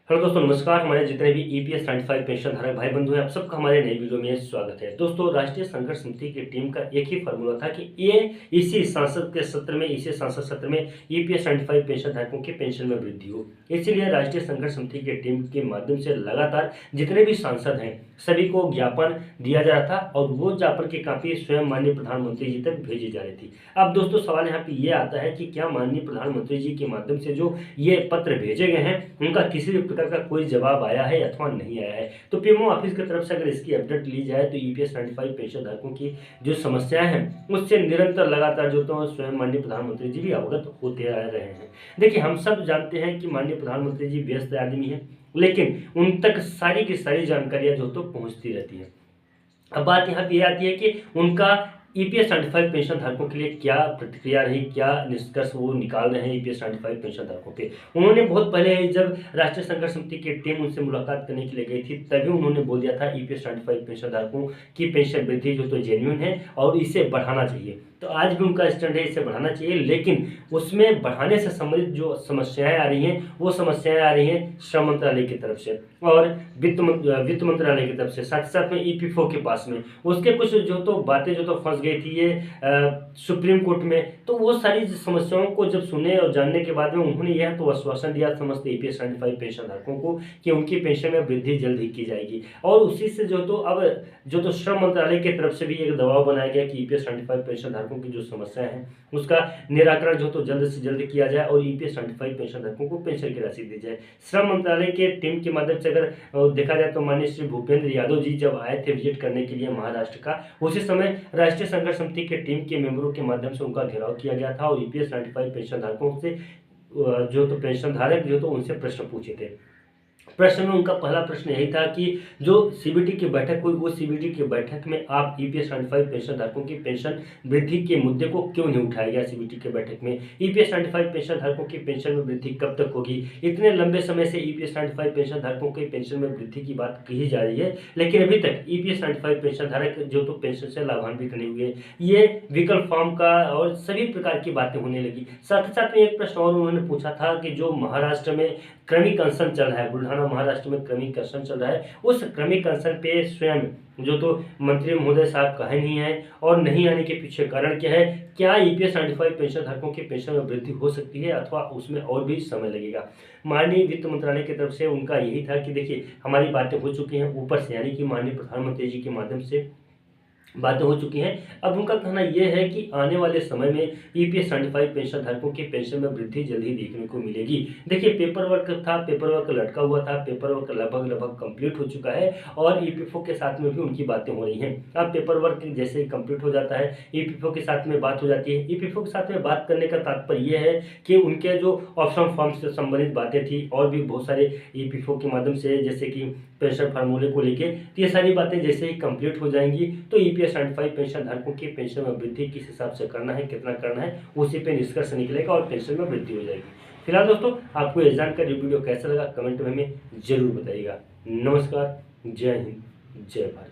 Hello दोस्तों, नमस्कार। हमारे जितने भी ईपीएस 95 पेंशन धारक भाई बंधु हैं, आप सबका हमारे नई वीडियो में स्वागत है। दोस्तों, राष्ट्रीय संघर्ष समिति की टीम का एक ही फॉर्मूला था कि ये इसी संसद सत्र में ईपीएस 95 पेंशन धारकों की पेंशन में वृद्धि हो। इसीलिए राष्ट्रीय संघर्ष समिति की टीम के माध्यम से लगातार जितने भी सांसद हैं सभी को ज्ञापन दिया जा रहा था और वो ज्ञापन की कापी स्वयं माननीय प्रधानमंत्री जी तक भेजी जा रही थी। अब दोस्तों, सवाल यहाँ पे ये आता है कि क्या माननीय प्रधानमंत्री जी के माध्यम से जो ये पत्र भेजे गए हैं उनका किसी भी प्रकार का कोई जवाब आया है अथवा नहीं आया है। तो पीएमओ ऑफिस की तरफ से अगर इसकी अपडेट ली जाए तो ईपीएस 95 पेंशन धारकों की जो समस्याएं हैं उससे निरंतर लगातार जो तो स्वयं माननीय प्रधानमंत्री जी भी अवगत होते आ रहे हैं। देखिए, हम सब जानते हैं कि माननीय प्रधानमंत्री जी व्यस्त आदमी है, लेकिन उन तक सारी की सारी जानकारियां जो तो पहुंचती रहती है। अब बात यहाँ पे आती है कि उनका ईपीएस 95 पेंशन धारकों के लिए क्या प्रतिक्रिया रही, क्या निष्कर्ष वो निकाल रहे हैं ईपीएस 95 पेंशन धारकों पे। उन्होंने बहुत पहले जब राष्ट्रीय संघर्ष समिति की टीम उनसे मुलाकात करने के लिए गई थी तभी उन्होंने बोल दिया था ईपीएस 95 पेंशन धारकों की पेंशन वृद्धि जो तो जेन्युइन है और इसे बढ़ाना चाहिए। तो आज भी उनका स्टैंड है, इसे बढ़ाना चाहिए, लेकिन उसमें बढ़ाने से संबंधित जो समस्याएं आ रही हैं वो समस्याएं आ रही हैं श्रम मंत्रालय की तरफ से और वित्त मंत्रालय की तरफ से, साथ साथ में ईपीएफओ के पास में उसके कुछ जो तो बातें जो तो फंस गई थी ये सुप्रीम कोर्ट में। तो वो सारी समस्याओं को जब सुने और जानने के बाद में उन्होंने यह तो आश्वासन दिया समस्त ईपीएस 95 पेंशन धारकों को कि उनकी पेंशन में वृद्धि जल्द ही की जाएगी। और उसी से जो तो अब जो तो श्रम मंत्रालय की तरफ से भी एक दबाव बनाया गया कि ईपीएस 95 पेंशन धारकों की जो समस्याएं हैं उसका निराकरण जो तो जल्द से जल्द किया जाए और ईपीएस 95 पेंशन धारकों को पेंशन की राशि दी जाए। श्रम मंत्रालय के टीम के माध्यम से अगर देखा जाए तो माननीय श्री भूपेंद्र यादव जी जब आए थे विजिट करने के लिए महाराष्ट्र का, उसी समय राष्ट्रीय संघर्ष समिति के टीम के मेंबरों के माध्यम से उनका घेराव किया गया था और ईपीएस 95 पेंशन धारकों से जो तो पेंशन धारक जो तो उनसे प्रश्न पूछे थे। प्रश्न में उनका पहला प्रश्न यही था कि जो सीबीटी की बैठक हुई वो सीबीटी की बैठक में आप ईपीएस 95 पेंशन धारकों की पेंशन वृद्धि के मुद्दे को क्यों नहीं उठाया गया। सीबीटी की बैठक में ईपीएस 95 पेंशन धारकों की पेंशन में वृद्धि कब तक होगी। इतने लंबे समय से ईपीएस 95 पेंशन धारकों की पेंशन में वृद्धि की बात कही जा रही है, लेकिन अभी तक ईपीएस 95 पेंशन धारक जो तो पेंशन से लाभान्वित नहीं हुए। ये विकल्प फॉर्म का और सभी प्रकार की बातें होने लगी। साथ ही साथ में एक प्रश्न और उन्होंने पूछा था कि जो महाराष्ट्र में क्रमिक अनशन चल रहा है, बुल्ढाना महाराष्ट्र में क्रमिक अनशन चल रहा है, उस क्रमिक अनशन पे स्वयं जो तो मंत्री महोदय साहब कहे नहीं है और नहीं आने के पीछे कारण क्या है। क्या ईपीएस 95 पेंशन धारकों की पेंशन में वृद्धि हो सकती है अथवा उसमें और भी समय लगेगा। माननीय वित्त मंत्रालय की तरफ से उनका यही था कि देखिए हमारी बातें हो चुकी हैं ऊपर से, यानी कि माननीय प्रधानमंत्री जी के माध्यम से बातें हो चुकी हैं। अब उनका कहना यह है कि आने वाले समय में ईपीएस 95 पेंशन धारकों की पेंशन में वृद्धि जल्द ही देखने को मिलेगी। देखिए, पेपर वर्क लटका हुआ था, पेपर वर्क लगभग कंप्लीट हो चुका है और ईपीएफओ के साथ में भी उनकी बातें हो रही हैं। अब पेपर वर्क जैसे ही कंप्लीट हो जाता है ईपीएफओ के साथ में बात हो जाती है। ईपीएफओ के साथ में बात करने का तात्पर्य यह है कि उनके जो ऑप्शन फॉर्म से संबंधित बातें थी और भी बहुत सारे ईपीएफओ के माध्यम से जैसे कि पेंशन फार्मूले को लेके, तो ये सारी बातें जैसे ही कंप्लीट हो जाएंगी तो ईपीएस 95 पेंशन धारकों की पेंशन में वृद्धि किस हिसाब से करना है, कितना करना है, उसी पे निष्कर्ष निकलेगा और पेंशन में वृद्धि हो जाएगी। फिलहाल दोस्तों, आपको ये जानकारी वीडियो कैसा लगा कमेंट में हमें जरूर बताइएगा। नमस्कार, जय हिंद, जय भारत।